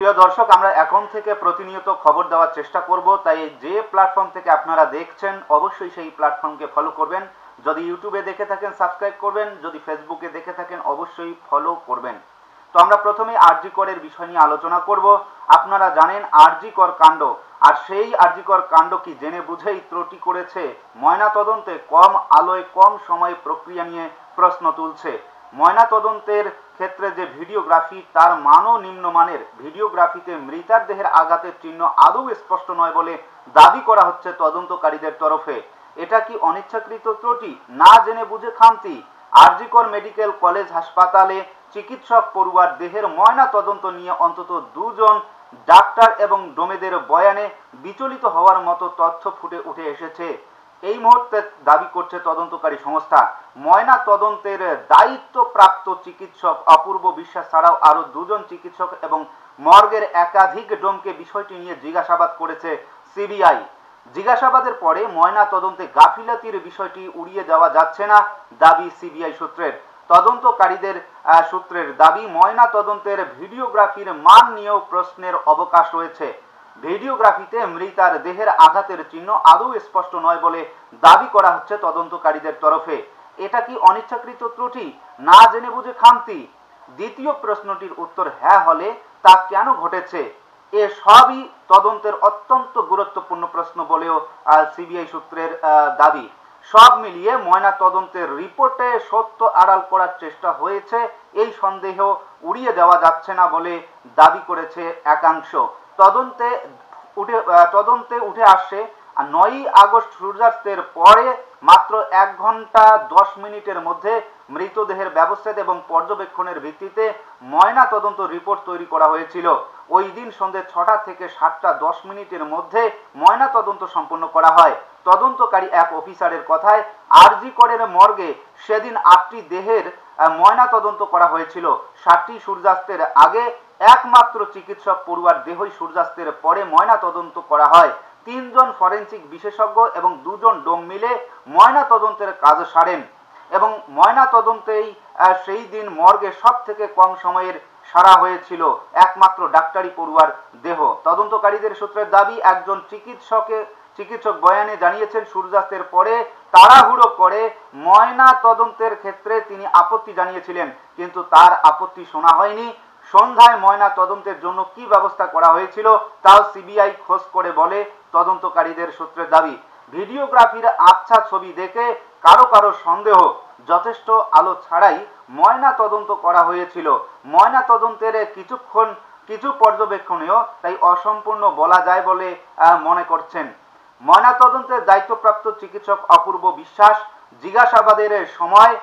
প্রিয় দর্শক, আমরা এখন থেকে প্রতিনিয়ত খবর দেওয়ার চেষ্টা করব, তাই যে প্ল্যাটফর্ম থেকে আপনারা দেখছেন অবশ্যই সেই প্ল্যাটফর্মকে ফলো করবেন। যদি ইউটিউবে দেখে থাকেন সাবস্ক্রাইব করবেন, যদি ফেসবুকে দেখে থাকেন অবশ্যই ফলো করবেন। তো আমরা প্রথমে আরজি করের বিষয় নিয়ে আলোচনা করব। আপনারা জানেন আরজি কর কাণ্ড, আর সেই আরজি কর কাণ্ড কি জেনে বুঝেই ত্রুটি করেছে ময়না তদন্তে কম আলোয় কম সময়ে প্রক্রিয়া নিয়ে প্রশ্ন তুলছে। ময়না তদন্তের ক্ষেত্রে যে ভিডিওগ্রাফি তার মানও নিম্নমানের। ভিডিওগ্রাফিতে মৃতার দেহের আঘাতের চিহ্ন আদৌ স্পষ্ট নয় বলে দাবি করা হচ্ছে তদন্তকারীদের তরফে। এটা কি অনিচ্ছাকৃত ত্রুটি, না জেনে বুঝে খামতি? আরজি কর মেডিকেল কলেজ হাসপাতালে চিকিৎসক পড়ুয়ার দেহের ময়না তদন্ত নিয়ে অন্তত দুজন ডাক্তার এবং ডোমেদের বয়ানে বিচলিত হওয়ার মতো তথ্য ফুটে উঠে এসেছে। এই মুহূর্তে দাবি করছে তদন্তকারী সংস্থা। ময়না তদন্তের দায়িত্বপ্রাপ্ত চিকিৎসক অপূর্ব বিশ্বাস ছাড়াও আরো দুজন চিকিৎসক এবং মর্গের একাধিক ডোমকে বিষয়টি নিয়ে জিজ্ঞাসাবাদ করেছে সিবিআই। জিজ্ঞাসাবাদের পরে ময়না তদন্তে গাফিলতির বিষয়টি উড়িয়ে দেওয়া যাচ্ছে না দাবি সিবিআই সূত্রের। তদন্তকারীদের সূত্রের দাবি ময়না তদন্তের ভিডিওগ্রাফির মান নিয়েও প্রশ্নের অবকাশ রয়েছে। ভিডিওগ্রাফিতে মৃতার দেহের আঘাতের চিহ্ন আদৌ স্পষ্ট নয় বলে দাবি করা হচ্ছে তদন্তকারীদের তরফে। এটা কি অনিচ্ছাকৃত ত্রুটি, না জেনে বুঝে খামতি? দ্বিতীয় প্রশ্নটির উত্তর হ্যাঁ হলে তা কেন ঘটেছে? এ সবই তদন্তের অত্যন্ত গুরুত্বপূর্ণ প্রশ্ন বলেও সিবিআই সূত্রের দাবি। সব মিলিয়ে ময়না তদন্তের রিপোর্টে সত্য আড়াল করার চেষ্টা হয়েছে, এই সন্দেহ উড়িয়ে দেওয়া যাচ্ছে না বলে দাবি করেছে একাংশ। তদন্তে উঠে আসছে 9ই আগস্ট সূর্যাস্তের পরে মাত্র 1 ঘন্টা 10 মিনিটের মধ্যে মৃতদেহের ব্যবচ্ছেদ এবং পর্যবেক্ষণের ভিত্তিতে ময়না তদন্ত রিপোর্ট তৈরি করা হয়েছিল। ওই দিন সন্ধ্যে 6টা থেকে 7টা 10 মিনিটের মধ্যে ময়না তদন্ত সম্পন্ন করা হয়। তদন্তকারী এক অফিসারের কথায় আরজি করের মর্গে সেদিন 8টি দেহের ময়না তদন্ত করা হয়েছিল। 7টি সূর্যাস্তের আগে একমাত্র চিকিৎসক পড়ুয়ার দেহই সূর্যাস্তের পরে ময়না তদন্ত করা হয়। 3 জন ফরেনসিক বিশেষজ্ঞ এবং 2 জন ডোম মিলে ময়না তদন্তের কাজ সারেন এবং ময়না তদন্তেই সেই দিন মর্গে সব থেকে কম সময়ের সারা হয়েছিল একমাত্র ডাক্তারি পড়ুয়ার দেহ। তদন্তকারীদের সূত্রের দাবি একজন চিকিৎসক বয়ানে জানিয়েছেন সূর্যাস্তের পরে তাড়াহুড়ো করে ময়না তদন্তের ক্ষেত্রে তিনি আপত্তি জানিয়েছিলেন, কিন্তু তার আপত্তি শোনা হয়নি। সন্ধ্যায় ময়না তদন্তের জন্য কি ব্যবস্থা করা হয়েছিল তাও সিবিআই খোঁজ করে বলে তদন্তকারীদের সূত্রের দাবি। ভিডিওগ্রাফির আচ্ছা ছবি দেখে কারো কারো সন্দেহ যথেষ্ট আলো ছাড়াই ময়না তদন্ত করা হয়েছিল। ময়না তদন্তের কিছু পর্যবেক্ষণেও তাই অসম্পূর্ণ বলা যায় বলে মনে করছেন। ময়না তদন্তের দায়িত্বপ্রাপ্ত চিকিৎসক অপূর্ব বিশ্বাস জিজ্ঞাসাবাদের সময়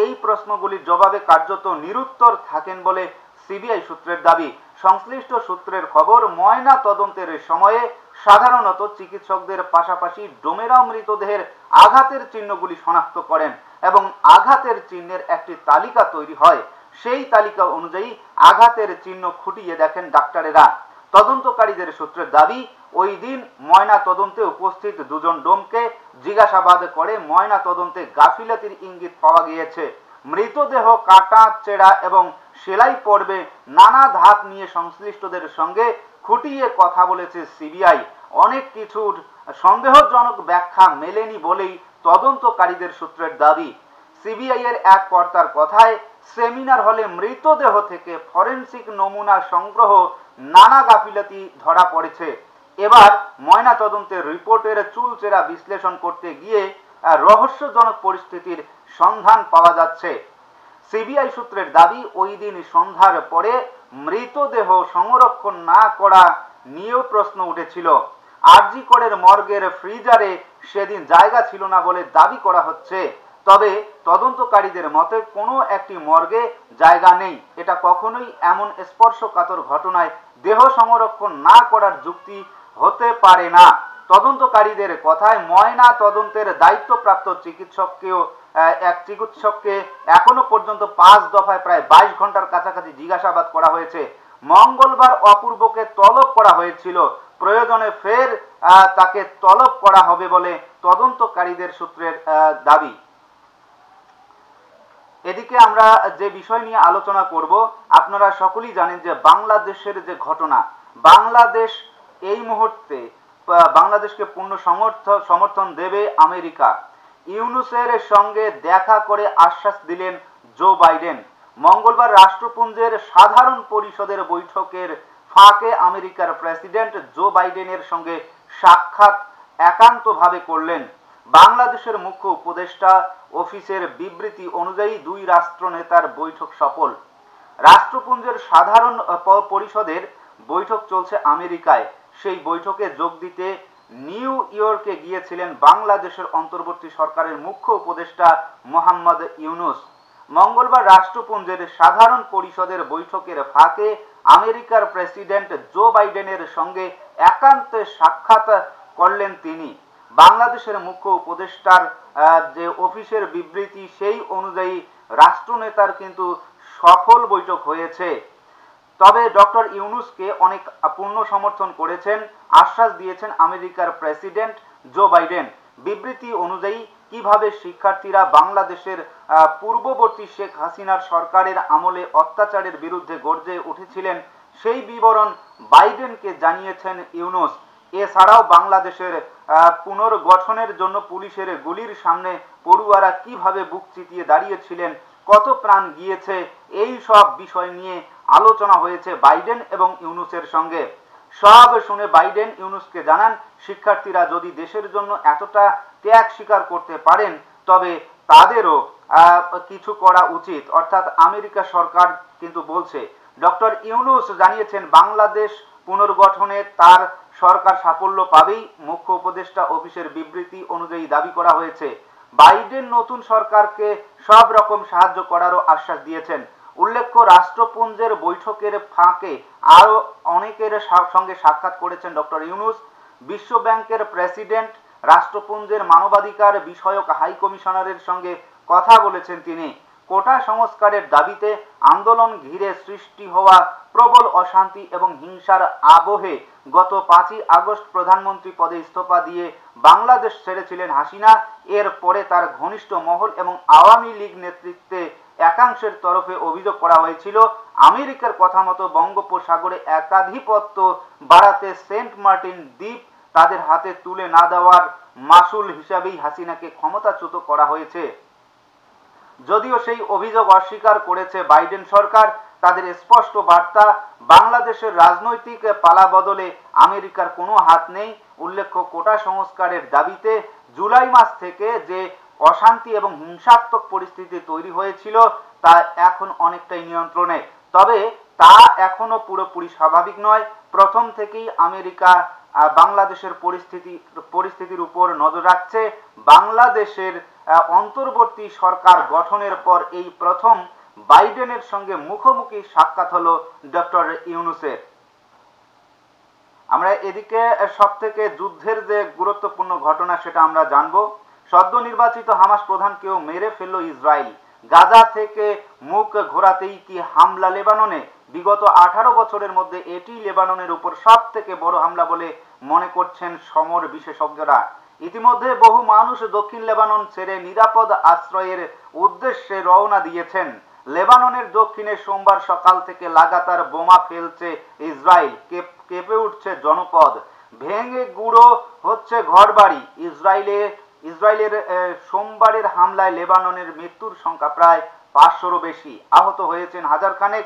এই প্রশ্নগুলির জবাবে কার্যত নিরুত্তর থাকেন বলে সিবিআই সূত্রের দাবি। সংশ্লিষ্ট সূত্রের খবর, ময়না তদন্তের সময়ে সাধারণত চিকিৎসকদের পাশাপাশি ডোমেরাও মৃতদেহের আঘাতের চিহ্নগুলি শনাক্ত করেন এবং আঘাতের চিহ্নের একটি তালিকা তৈরি হয়। সেই তালিকা অনুযায়ী আঘাতের চিহ্ন খুঁটিয়ে দেখেন ডাক্তারেরা। তদন্তকারীদের সূত্রের দাবি ওই দিন ময়না তদন্তে উপস্থিত 2 জন ডোমকে জিজ্ঞাসাবাদ করে ময়না তদন্তে গাফিলতির ইঙ্গিত পাওয়া গিয়েছে। মৃতদেহ কাটা চেরা এবং সেলাই পর্বে নানা ধাপ নিয়ে সংশ্লিষ্টদের সঙ্গে খুঁটিয়ে কথা বলেছে সিবিআই। অনেক কিছুর সন্দেহজনক ব্যাখ্যা মেলেনি বলেই তদন্তকারীদের সূত্রের দাবি। সিবিআই এর এক কর্তার কথায় সেমিনার হলে মৃতদেহ থেকে ফরেনসিক নমুনা সংগ্রহ নানা গাফিলতি ধরা পড়েছে। এবার ময়না তদন্তের রিপোর্টের চুলচেরা বিশ্লেষণ করতে গিয়ে রহস্যজনক পরিস্থিতির সন্ধান পাওয়া যাচ্ছে। সিবিআই সূত্রের দাবি ওই দিন সন্ধ্যার পরে মৃতদেহ সংরক্ষণ না করা নিয়েও প্রশ্ন উঠেছিল। আরজি করের মর্গের ফ্রিজারে সেদিন জায়গা ছিল না বলে দাবি করা হচ্ছে। তবে তদন্তকারীদের মতে কোনো একটি মর্গে জায়গা নেই। এটা কখনোই এমন স্পর্শকাতর ঘটনায় দেহ সংরক্ষণ না করার যুক্তি হতে পারে না। তদন্তকারীদের কথায় ময়না তদন্তের দায়িত্বপ্রাপ্ত চিকিৎসককে এখনো পর্যন্ত 5 দফায় প্রায় 22 ঘন্টার কাছাকাছি জিজ্ঞাসাবাদ করা হয়েছে। মঙ্গলবার অপূর্বকে তলব করা হয়েছিল, প্রয়োজনে ফের তাকে তলব করা হবে বলে তদন্তকারীদের সূত্রের দাবি। এদিকে আমরা যে বিষয় নিয়ে আলোচনা করব, আপনারা সকলেই জানেন যে বাংলাদেশের যে ঘটনা, বাংলাদেশ এই মুহূর্তে বাংলাদেশকে পূর্ণ সমর্থন দেবে আমেরিকা। ইউনূসের সঙ্গে দেখা করে আশ্বাস দিলেন জো বাইডেন। মঙ্গলবার রাষ্ট্রপুঞ্জের সাধারণ পরিষদের বৈঠকের ফাঁকে আমেরিকার প্রেসিডেন্ট জো বাইডেনের সঙ্গে সাক্ষাৎ একান্তভাবে করলেন। বাংলাদেশের মুখ্য উপদেষ্টা অফিসের বিবৃতি অনুযায়ী দুই রাষ্ট্রনেতার বৈঠক সফল। রাষ্ট্রপুঞ্জের সাধারণ পরিষদের বৈঠক চলছে আমেরিকায়। সেই বৈঠকে যোগ দিতে নিউ ইয়র্কে গিয়েছিলেন বাংলাদেশের অন্তর্বর্তী সরকারের মুখ্য উপদেষ্টা মোহাম্মদ ইউনূস। মঙ্গলবার রাষ্ট্রপুঞ্জের সাধারণ পরিষদের বৈঠকের ফাঁকে আমেরিকার প্রেসিডেন্ট জো বাইডেনের সঙ্গে একান্তে সাক্ষাৎ করলেন তিনি। বাংলাদেশের মুখ্য উপদেষ্টার যে অফিসের বিবৃতি, সেই অনুযায়ী রাষ্ট্রনেতার কিন্তু সফল বৈঠক হয়েছে। তবে ডক্টর ইউনূসকে অনেক পূর্ণ সমর্থন করেছেন, আশ্বাস দিয়েছেন আমেরিকার প্রেসিডেন্ট জো বাইডেন। বিবৃতি অনুযায়ী কিভাবে শিক্ষার্থীরা বাংলাদেশের পূর্ববর্তী শেখ হাসিনার সরকারের আমলে অত্যাচারের বিরুদ্ধে গর্জে উঠেছিলেন, সেই বিবরণ বাইডেনকে জানিয়েছেন ইউনূস। এছাড়াও বাংলাদেশের পুনর্গঠনের জন্য পুলিশের গুলির সামনে পড়ুয়ারা কিভাবে বুক চিতিয়ে দাঁড়িয়েছিলেন, কত প্রাণ গিয়েছে, এই সব বিষয় নিয়ে আলোচনা হয়েছে বাইডেন এবং ইউনূসের সঙ্গে। সব শুনে বাইডেন ইউনূসকে জানান, শিক্ষার্থীরা যদি দেশের জন্য এতটা ত্যাগ স্বীকার করতে পারেন, তবে তাদেরও কিছু করা উচিত। অর্থাৎ আমেরিকা সরকার কিন্তু বলছে। ডক্টর ইউনূস জানিয়েছেন, বাংলাদেশ পুনর্গঠনে তার সরকার সাফল্য পাবেই। মুখ্য উপদেষ্টা অফিসের বিবৃতি অনুযায়ী দাবি করা হয়েছে। বাইডেন নতুন সরকারকে সব রকম সাহায্য করারও আশ্বাস দিয়েছেন। উল্লেখ্য, রাষ্ট্রপুঞ্জের বৈঠকের ফাঁকে আরও অনেকের সঙ্গে সাক্ষাৎ করেছেন ডক্টর ইউনূস। বিশ্ব ব্যাংকের প্রেসিডেন্ট, রাষ্ট্রপুঞ্জের মানবাধিকার বিষয়ক হাই কমিশনারের সঙ্গে কথা বলেছেন তিনি। কোটা সংস্কারের দাবিতে আন্দোলন ঘিরে সৃষ্টি হওয়া প্রবল অশান্তি এবং হিংসার আবহে গত 5ই আগস্ট প্রধানমন্ত্রী পদে ইস্তফা দিয়ে বাংলাদেশ ছেড়েছিলেন হাসিনা। এরপরে তার ঘনিষ্ঠ মহল এবং আওয়ামী লীগ নেতৃত্বে একাংশের তরফে অভিযোগ করা হয়েছিল, আমেরিকার কথা মতো বঙ্গোপসাগরে একাধিপত্য বাড়াতে সেন্ট মার্টিন দ্বীপ তাদের হাতে তুলে না দেওয়ার মাসুল হিসাবেই হাসিনাকে ক্ষমতাচ্যুত করা হয়েছে। যদিও সেই অভিযোগ অস্বীকার করেছে বাইডেন সরকার, তাদের স্পষ্ট বার্তা, বাংলাদেশের রাজনৈতিক পালাবদলে আমেরিকার কোনো হাত নেই। উল্লেখ্য, কোটা সংস্কারের দাবিতে জুলাই মাস থেকে যে অশান্তি এবং হিংসাত্মক পরিস্থিতি তৈরি হয়েছিল, তা এখন অনেকটাই নিয়ন্ত্রণে। তবে তা এখনো পুরোপুরি স্বাভাবিক নয়। প্রথম থেকেই আমেরিকা বাংলাদেশের পরিস্থিতির উপর নজর রাখছে। বাংলাদেশের অন্তর্বর্তী সরকার গঠনের পর এই প্রথম বাইডেনের সঙ্গে মুখোমুখি সাক্ষাৎ হলো ডক্টর ইউনূসের। আমরা এদিকে সবথেকে যুদ্ধের যে গুরুত্বপূর্ণ ঘটনা সেটা আমরা জানবো। সদ্য নির্বাচিত হামাস প্রধানকেও মেরে ফেলল ইসরায়েল। গাজা থেকে মুখ ঘোরাতেই কি হামলা লেবাননে? বিগত 18 বছরের মধ্যে এটি লেবাননের উপর সব থেকে বড় হামলা বলে মনে করছেন সমর বিশেষজ্ঞরা। ইতিমধ্যে বহু মানুষ দক্ষিণ লেবানন ছেড়ে নিরাপদ আশ্রয়ের উদ্দেশ্যে রওনা দিয়েছেন। লেবাননের দক্ষিণে সোমবার সকাল থেকে লাগাতার বোমা ফেলছে ইসরায়েল। কেঁপে উঠছে জনপদ, ভেঙে গুঁড়ো হচ্ছে ঘরবাড়ি। ইসরায়েলের সোমবারের হামলায় লেবাননের মৃত্যুর সংখ্যা প্রায় 500-রও বেশি। আহত হয়েছেন হাজার খানেক।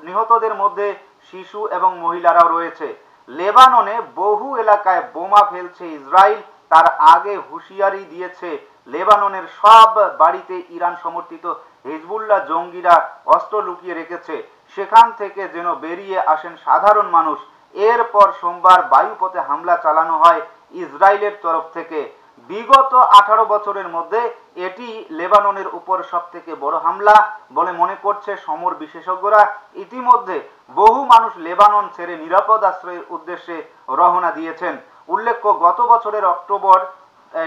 নিহতদের মধ্যে শিশু এবং মহিলারাও রয়েছে। লেবাননে বহু এলাকায় বোমা ফেলছে ইসরায়েল। তার আগে হুঁশিয়ারি দিয়েছে, লেবাননের সব বাড়িতে ইরান সমর্থিত হিজবুল্লাহ জঙ্গিরা অস্ত্র লুকিয়ে রেখেছে, সেখান থেকে যেন বেরিয়ে আসেন সাধারণ মানুষ। এরপর সোমবার বায়ুপথে হামলা চালানো হয় ইসরায়েলের তরফ থেকে। বিগত 18 বছরের মধ্যে এটি লেবাননের উপর সব থেকে বড় হামলা বলে মনে করছে সমর বিশেষজ্ঞরা। ইতিমধ্যে বহু মানুষ লেবানন ছেড়ে নিরাপদ আশ্রয়ের উদ্দেশ্যে রওনা দিয়েছেন। উল্লেখ্য, গত বছরের অক্টোবর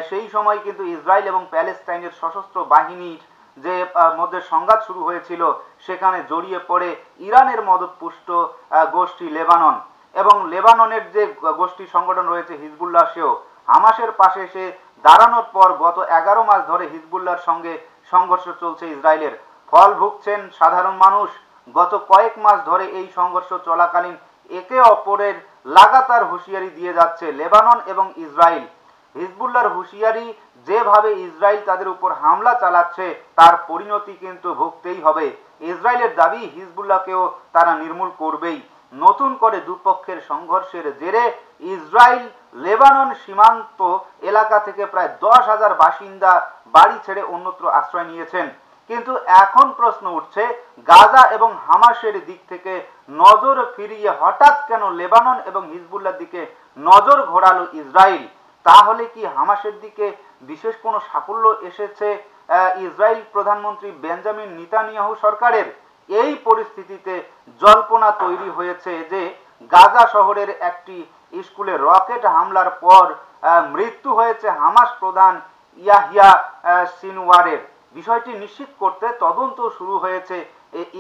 সেই সময় কিন্তু ইসরায়েল এবং প্যালেস্টাইনের সশস্ত্র বাহিনীর যে মধ্যে সংঘাত শুরু হয়েছিল, সেখানে জড়িয়ে পড়ে ইরানের মদতপুষ্ট গোষ্ঠী লেবানন এবং লেবাননের যে গোষ্ঠী সংগঠন রয়েছে হিজবুল্লাহ, সেও হামাসের পাশে এসে দাঁড়ানোর পর গত 11 মাস ধরে হিজবুল্লাহর সঙ্গে সংঘর্ষ চলছে ইসরায়েলের। ফল ভুগছেন সাধারণ মানুষ। গত কয়েক মাস ধরে এই সংঘর্ষ চলাকালীন একে অপরের লাগাতার হুঁশিয়ারি দিয়ে যাচ্ছে লেবানন এবং ইসরায়েল। হিজবুল্লাহর হুঁশিয়ারি, যেভাবে ইসরায়েল তাদের উপর হামলা চালাচ্ছে তার পরিণতি কিন্তু ভুগতেই হবে। ইসরায়েলের দাবি হিজবুল্লাহকেও তারা নির্মূল করবেই। নতুন করে দুপক্ষের সংঘর্ষের জেরে ইসরায়েল লেবানন সীমান্ত এলাকা থেকে প্রায় 10,000 বাসিন্দা বাড়ি ছেড়ে অন্যত্র আশ্রয় নিয়েছেন। কিন্তু এখন প্রশ্ন উঠছে, গাজা এবং হামাসের দিক থেকে নজর ফিরিয়ে হঠাৎ কেন লেবানন এবং হিজবুল্লাহর দিকে নজর ঘোরালো ইসরায়েল? তাহলে কি হামাসের দিকে বিশেষ কোনো সাফল্য এসেছে ইসরায়েল প্রধানমন্ত্রী বেঞ্জামিন নেতানিয়াহু সরকারের? এই পরিস্থিতিতে জল্পনা তৈরি হয়েছে যে গাজা শহরের একটি স্কুলে রকেট হামলার পর মৃত্যু হয়েছে হামাস প্রধান ইয়াহিয়া সিনওয়ারের। বিষয়টি নিশ্চিত করতে তদন্ত শুরু হয়েছে।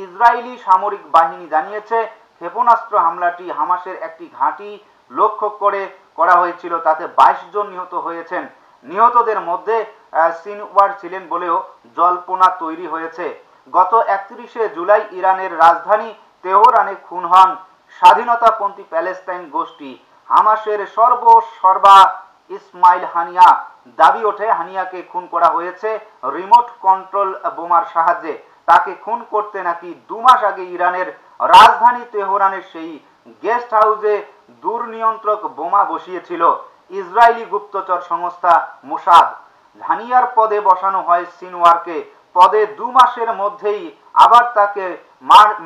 ইসরায়েলি সামরিক বাহিনী জানিয়েছে ক্ষেপণাস্ত্র হামলাটি হামাসের একটি ঘাঁটি লক্ষ্য করে করা হয়েছিল, তাতে 22 জন নিহত হয়েছেন। নিহতদের মধ্যে সিনওয়ার ছিলেন বলেও জল্পনা তৈরি হয়েছে। গত 31শে জুলাই ইরানের রাজধানী তেহরানে খুন হন স্বাধীনতাপন্থী প্যালেস্তাইন গোষ্ঠী হামাসের সর্বা ইসমাইল হানিয়া। দাবি ওঠে হানিয়াকে খুন করা হয়েছে রিমোট কন্ট্রোল বোমার সাহায্যে। তাকে খুন করতে নাকি 2 মাস আগে ইরানের রাজধানী তেহরানের সেই গেস্ট হাউসে দূরনিয়ন্ত্রক বোমা বসিয়েছিল ইসরায়েলি গুপ্তচর সংস্থা মোসাদ। হানিয়ার পদে বসানো হয় সিনওয়ারকে। পদে 2 মাসের মধ্যেই আবার তাকে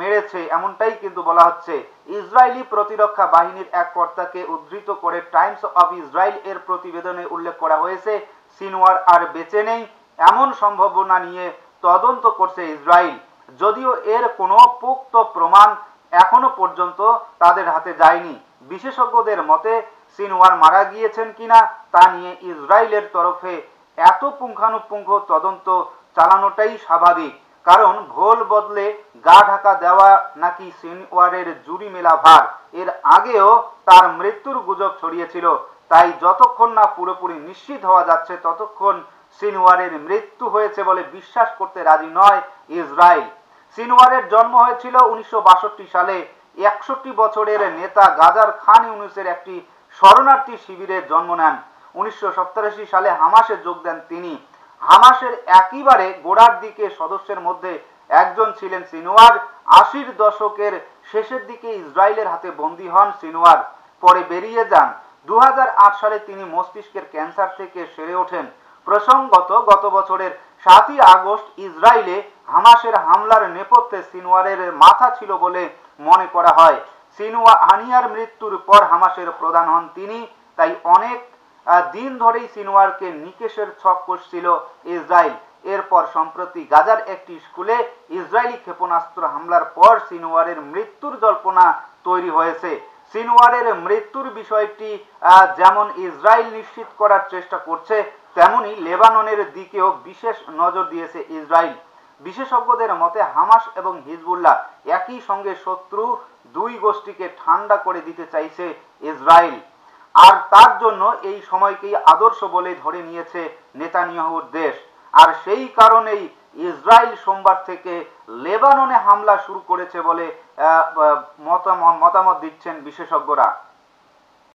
মেরেছে এমনটাই কিন্তু বলা হচ্ছে। ইসরায়েলি প্রতিরক্ষা বাহিনীর এক কর্তাকে উদ্ধৃত করে টাইমস অফ ইসরায়েল এর প্রতিবেদনে উল্লেখ করা হয়েছে সিনওয়ার আর বেঁচে নেই এমন সম্ভাবনা নিয়ে তদন্ত করছে ইসরায়েল, যদিও এর কোনো পুক্ত প্রমাণ এখনো পর্যন্ত তাদের হাতে যায়নি। বিশেষজ্ঞদের মতে সিনওয়ার মারা গিয়েছেন কিনা তা নিয়ে ইসরায়েলের তরফে এত পুঙ্খানুপুঙ্খ তদন্ত চালানোটাই স্বাভাবিক, কারণ ভোল বদলে গা ঢাকা দেওয়া নাকি সিনওয়ারের জুরি মেলা ভার। এর আগেও তার মৃত্যুর গুজব ছড়িয়েছিল, তাই যতক্ষণ না পুরোপুরি নিশ্চিত হওয়া যাচ্ছে ততক্ষণ সিনওয়ারের মৃত্যু হয়েছে বলে বিশ্বাস করতে রাজি নয় ইসরায়েল। সিনওয়ারের জন্ম হয়েছিল 1962 সালে। 61 বছরের নেতা গাজার খান ইউনুসের একটি শরণার্থী শিবিরে জন্ম নেন। 1987 সালে হামাসে যোগ দেন তিনি। হামাসের একেবারে গোড়ার দিকে সদস্যের মধ্যে একজন ছিলেন সিনওয়ার। 80-র দশকের শেষের দিকে ইসরায়েলের হাতে বন্দী হন সিনওয়ার, পরে বেরিয়ে যান। 2008 সালে তিনি মস্তিষ্কের ক্যান্সার থেকে সেরে ওঠেন। প্রসঙ্গত গত বছরের 7ই আগস্ট ইসরায়েলে হামাসের হামলার নেপথ্যে সিনওয়ারের মাথা ছিল বলে মনে করা হয়। হানিয়ার মৃত্যুর পর হামাসের প্রধান হন তিনি, তাই অনেক দিন ধরেই সিনওয়ারকে নিকেশের ছক কষছিল ইসরায়েল। এরপর সম্প্রতি গাজার একটি স্কুলে ইসরায়েলি ক্ষেপণাস্ত্র হামলার পর সিনওয়ারের মৃত্যুর জল্পনা তৈরি হয়েছে। সিনওয়ারের মৃত্যুর বিষয়টি যেমন ইসরায়েল নিশ্চিত করার চেষ্টা করছে, তেমনি লেবাননের দিকেও বিশেষ নজর দিয়েছে ইসরায়েল। বিশেষজ্ঞদের মতে হামাস এবং হিজবুল্লাহ একই সঙ্গে শত্রু দুই গোষ্ঠীকে ঠান্ডা করে দিতে চাইছে ইসরায়েল, আর তার জন্য এই সময়কেই আদর্শ বলে ধরে নিয়েছে নেতানিয়াহুর দেশ। আর সেই কারণেই ইসরায়েল সোমবার থেকে লেবাননে হামলা শুরু করেছে বলে মতামত দিচ্ছেন বিশেষজ্ঞরা।